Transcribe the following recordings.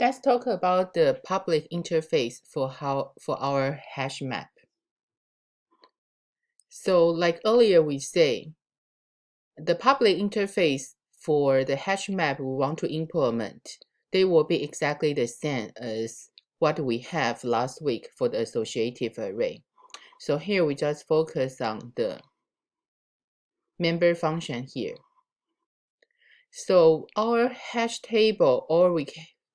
Let's talk about the public interface for our hash map. So like earlier we say, the public interface for the hash map we want to implement, they will be exactly the same as what we have last week for the associative array. So here we just focus on the member function here. So our hash table, or we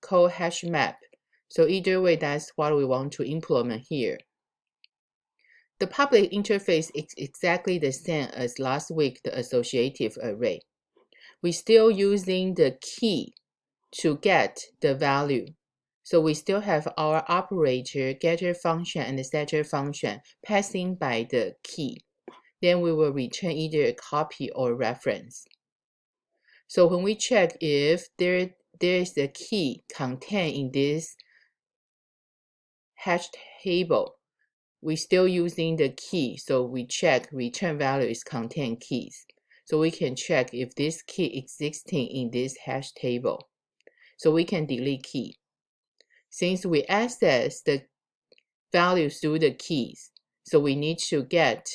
call hash map, so either way, that's what we want to implement here. The public interface is exactly the same as last week, the associative array. We're still using the key to get the value. So we still have our operator, getter function, and the setter function passing by the key. Then we will return either a copy or reference. So when we check if there is a key contained in this hash table, we're still using the key. So we check return value is contain keys. So we can check if this key existing in this hash table. So we can delete key. Since we access the values through the keys, so we need to get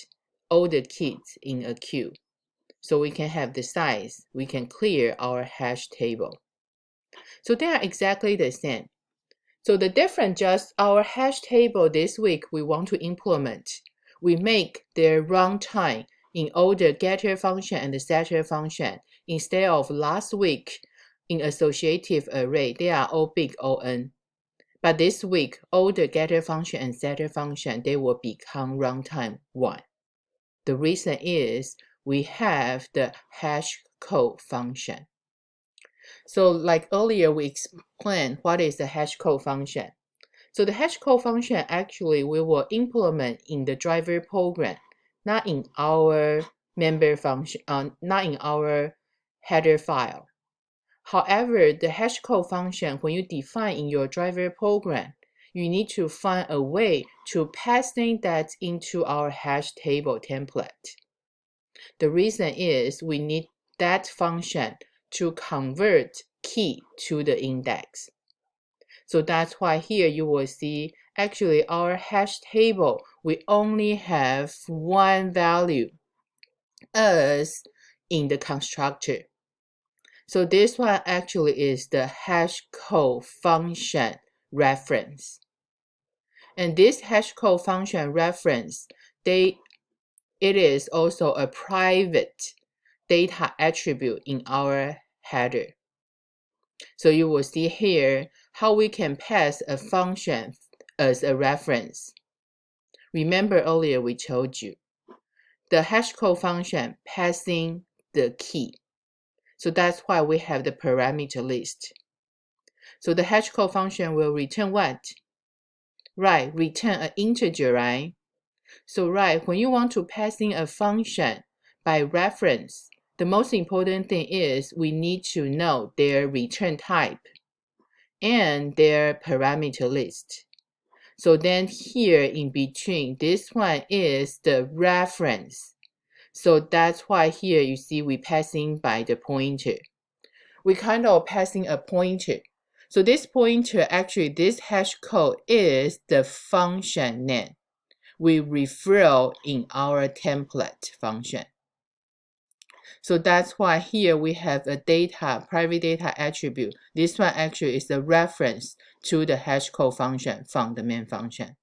all the keys in a queue. So we can have the size, we can clear our hash table. So they are exactly the same. So the difference just our hash table this week we want to implement. We make their runtime in all the getter function and the setter function. Instead of last week in associative array, they are all big O(n). But this week, all the getter function and setter function, they will become runtime 1. The reason is we have the HashCode function. So like earlier, we explained what is the HashCode function. So the HashCode function actually we will implement in the driver program, not in our member function, not in our header file. However, the HashCode function, when you define in your driver program, you need to find a way to passing that into our hash table template. The reason is we need that function to convert key to the index. So that's why here you will see actually our hash table, we only have one value as in the constructor. So this one actually is the HashCode function reference. And this HashCode function reference, it is also a private data attribute in our header. So you will see here how we can pass a function as a reference. Remember earlier we told you the HashCode function passing the key. So that's why we have the parameter list. So the HashCode function will return what? Right, return an integer, right? So right, when you want to pass in a function by reference, the most important thing is we need to know their return type and their parameter list. So then here in between, this one is the reference. So that's why here you see we passing by the pointer. We kind of passing a pointer. So this pointer, actually this hash code is the function name we refer in our template function. So that's why here we have a private data attribute. This one actually is the reference to the HashCode function from the main function.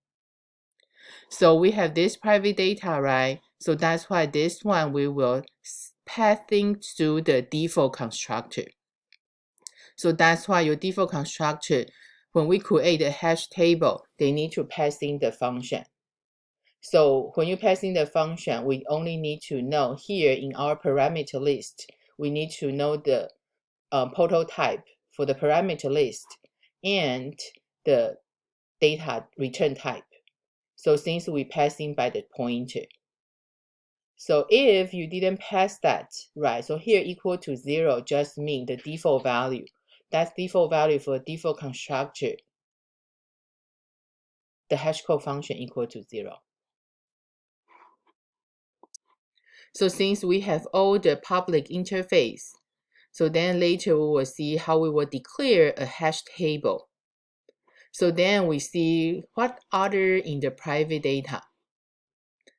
So we have this private data, right? So that's why this one we will passing to the default constructor. So that's why your default constructor, when we create a hash table, they need to pass in the function. So when you pass in the function, we only need to know here in our parameter list, we need to know the portal type for the parameter list and the data return type. So since we pass in by the pointer. So if you didn't pass that, right, so here equal to 0 just mean the default value. That's default value for default constructor. The HashCode function equal to 0. So since we have all the public interface, So then later we will see how we will declare a hash table. So then we see what other in the private data.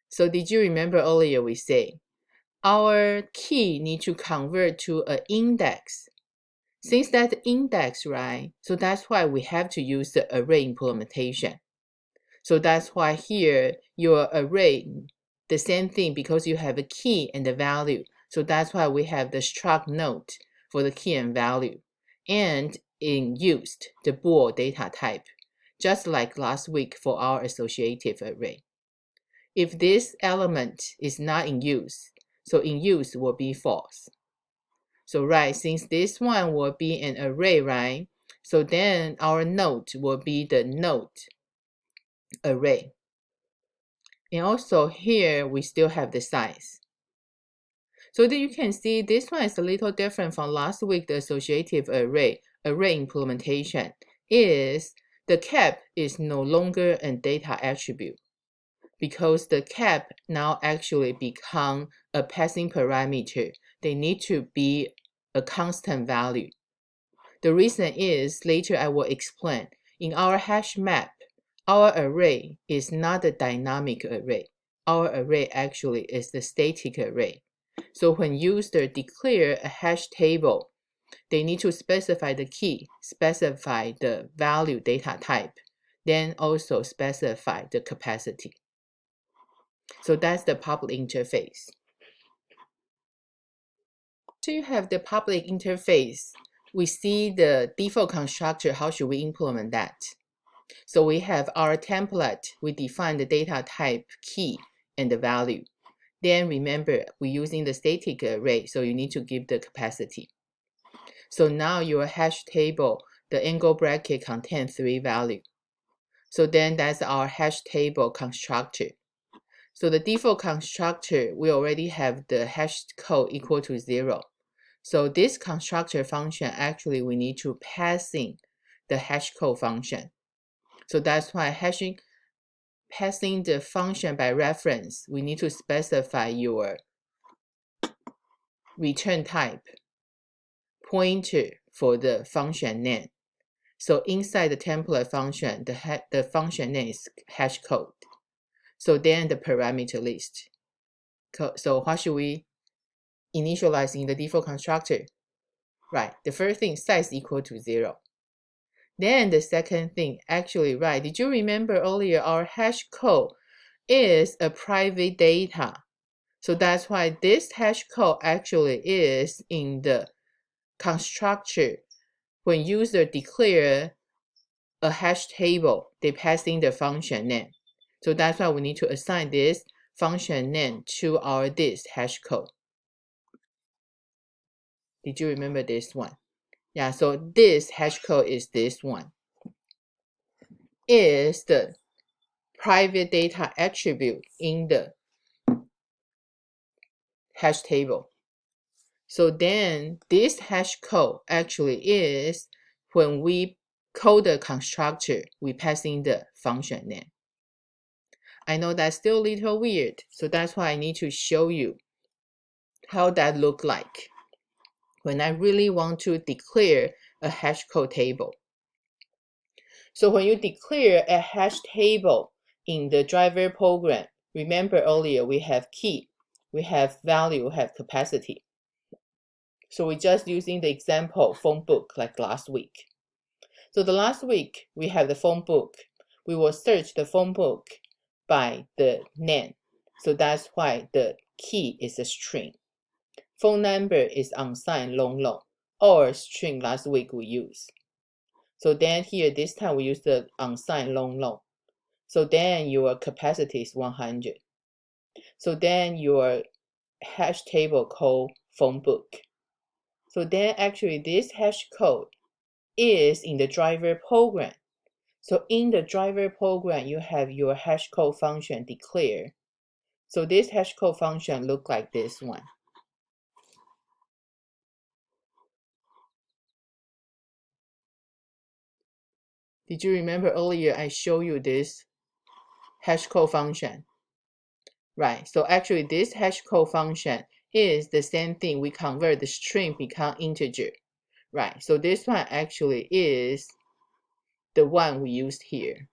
So did you remember earlier we say our key need to convert to an index. Since that's index, right? So that's why we have to use the array implementation. So that's why here your array, the same thing because you have a key and the value. So that's why we have the struct node for the key and value. And in used, the bool data type, just like last week for our associative array. If this element is not in use, so in use will be false. So right, since this one will be an array, right? So then our node will be the node array. And also here, we still have the size. So that you can see this one is a little different from last week, the associative array implementation is the cap is no longer a data attribute because the cap now actually become a passing parameter. They need to be a constant value. The reason is, later I will explain, in our hash map, our array is not a dynamic array. Our array actually is the static array. So when user declare a hash table, they need to specify the key, specify the value data type, then also specify the capacity. So that's the public interface. So you have the public interface. We see the default constructor. How should we implement that? So we have our template. We define the data type, key, and the value. Then remember, we're using the static array, so you need to give the capacity. So now your hash table, the angle bracket contains 3 values. So then that's our hash table constructor. So the default constructor, we already have the hash code equal to 0. So this constructor function, actually we need to pass in the hash code function. So that's why passing the function by reference, we need to specify your return type pointer for the function name. So inside the template function, the function name is HashCode. So then the parameter list. So what should we initialize in the default constructor? Right, the first thing, size equal to 0. Then the second thing, actually, right, did you remember earlier our hash code is a private data. So that's why this hash code actually is in the constructor. When user declare a hash table, they pass in the function name. So that's why we need to assign this function name to our this hash code. Did you remember this one? Yeah, so this hash code is this one. Is the private data attribute in the hash table. So then this hash code actually is when we call the constructor, we pass in the function name. I know that's still a little weird, so that's why I need to show you how that look like when I really want to declare a hash code table. So when you declare a hash table in the driver program, remember earlier we have key, we have value, we have capacity. So we're just using the example phone book like last week. So the last week we have the phone book. We will search the phone book by the name. So that's why the key is a string. Phone number is unsigned long, or string last week we used. So then here this time we use the unsigned long. So then your capacity is 100. So then your hash table called phone book. So then actually this hash code is in the driver program. So in the driver program, you have your hash code function declared. So this hash code function look like this one. Did you remember earlier I showed you this hash code function? Right, so actually this hash code function is the same thing. We convert the string become integer, right? So this one actually is the one we used here.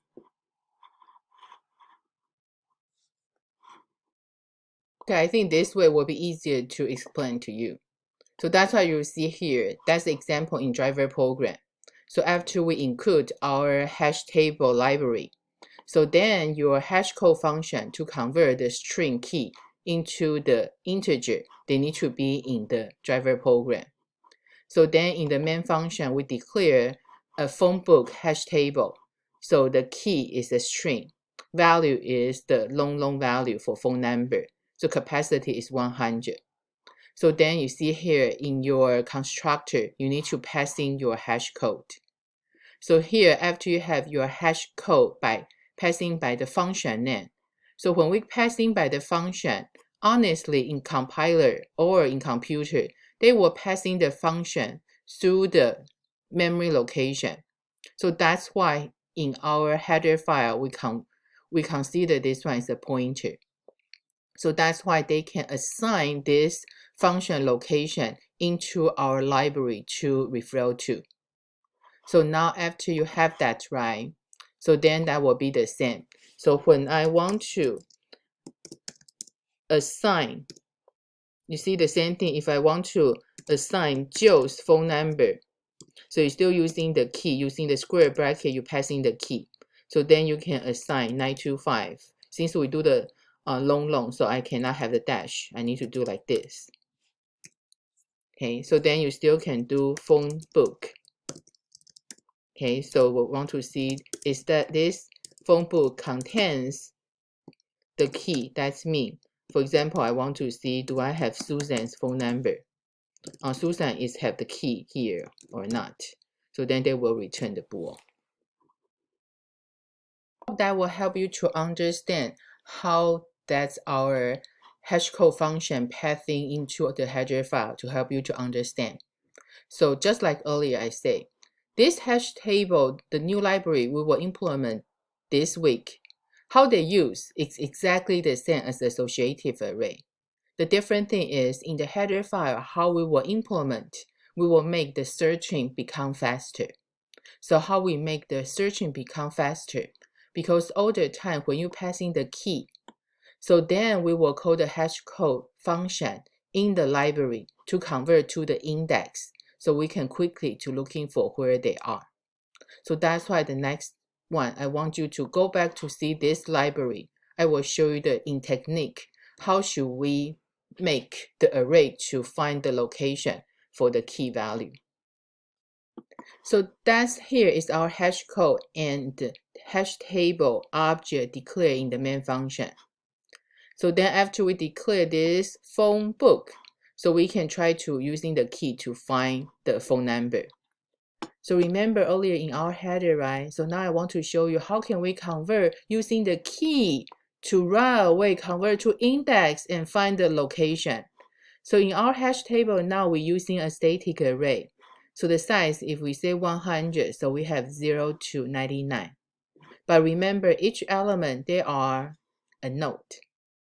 Okay, I think this way will be easier to explain to you. So that's why you see here, that's the example in driver program. So after we include our HashTable library, so then your HashCode function to convert the string key into the integer, they need to be in the driver program. So then in the main function, we declare a phone book HashTable. So the key is a string. Value is the long value for phone number. So capacity is 100. So then you see here in your constructor, you need to pass in your hash code. So here, after you have your hash code by passing by the function name. So when we pass in by the function, honestly, in compiler or in computer, they will pass in the function through the memory location. So that's why in our header file, we consider this one as a pointer. So that's why they can assign this function location into our library to refer to. So now after you have that right, so then that will be the same. So when I want to assign, you see the same thing. If I want to assign Joe's phone number, so you're still using the key, using the square bracket, you pass in the key. So then you can assign 925. Since we do the long, so I cannot have the dash. I need to do like this. Okay, so then you still can do phone book. Okay, so we want to see is that this phone book contains the key, that's me. For example, I want to see, do I have Susan's phone number? Susan is have the key here or not. So then they will return the bool. That will help you to understand how that's our HashCode function pathing into the header file to help you to understand. So just like earlier I said, this HashTable, the new library we will implement this week, how they use is exactly the same as the associative array. The different thing is in the header file, how we will implement, we will make the searching become faster. So how we make the searching become faster? Because all the time when you pass in the key, so then we will call the HashCode function in the library to convert to the index. So we can quickly to looking for where they are. So that's why the next one, I want you to go back to see this library. I will show you the in technique, how should we make the array to find the location for the key value. So that's here is our hash code and hash table object declared in the main function. So then after we declare this phone book, so we can try to using the key to find the phone number. So remember earlier in our header, right? So now I want to show you how can we convert using the key to right away convert to index and find the location. So in our hash table now we're using a static array. So the size, if we say 100, so we have 0 to 99. But remember each element, they are a node,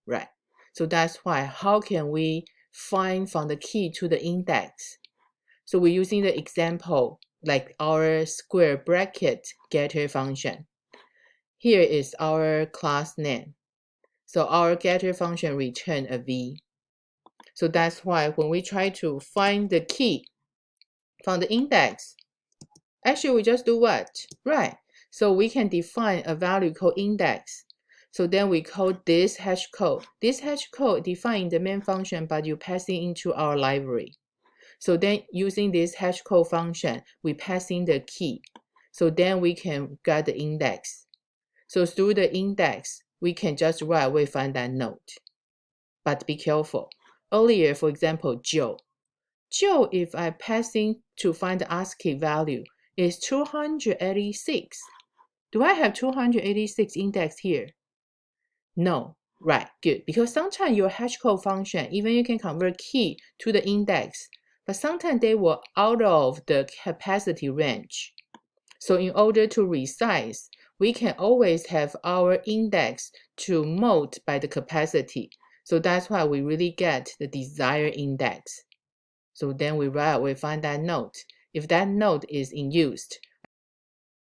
right? So that's why, how can we find from the key to the index? So we're using the example like our square bracket getter function. Here is our class name. So our getter function return a v. So that's why when we try to find the key from the index, actually we just do what? Right. So we can define a value called index. So then we call this hash code. This hash code defined the main function, but you passing into our library. So then using this hash code function, we pass in the key. So then we can get the index. So through the index, we can just right away find that node. But be careful. Earlier, for example, Joe. Joe, if I pass in to find the ASCII value, is 286. Do I have 286 index here? No. Right, good. Because sometimes your HashCode function, even you can convert key to the index, but sometimes they were out of the capacity range. So in order to resize, we can always have our index to mode by the capacity. So that's why we really get the desired index. So then we find that node. If that node is in use,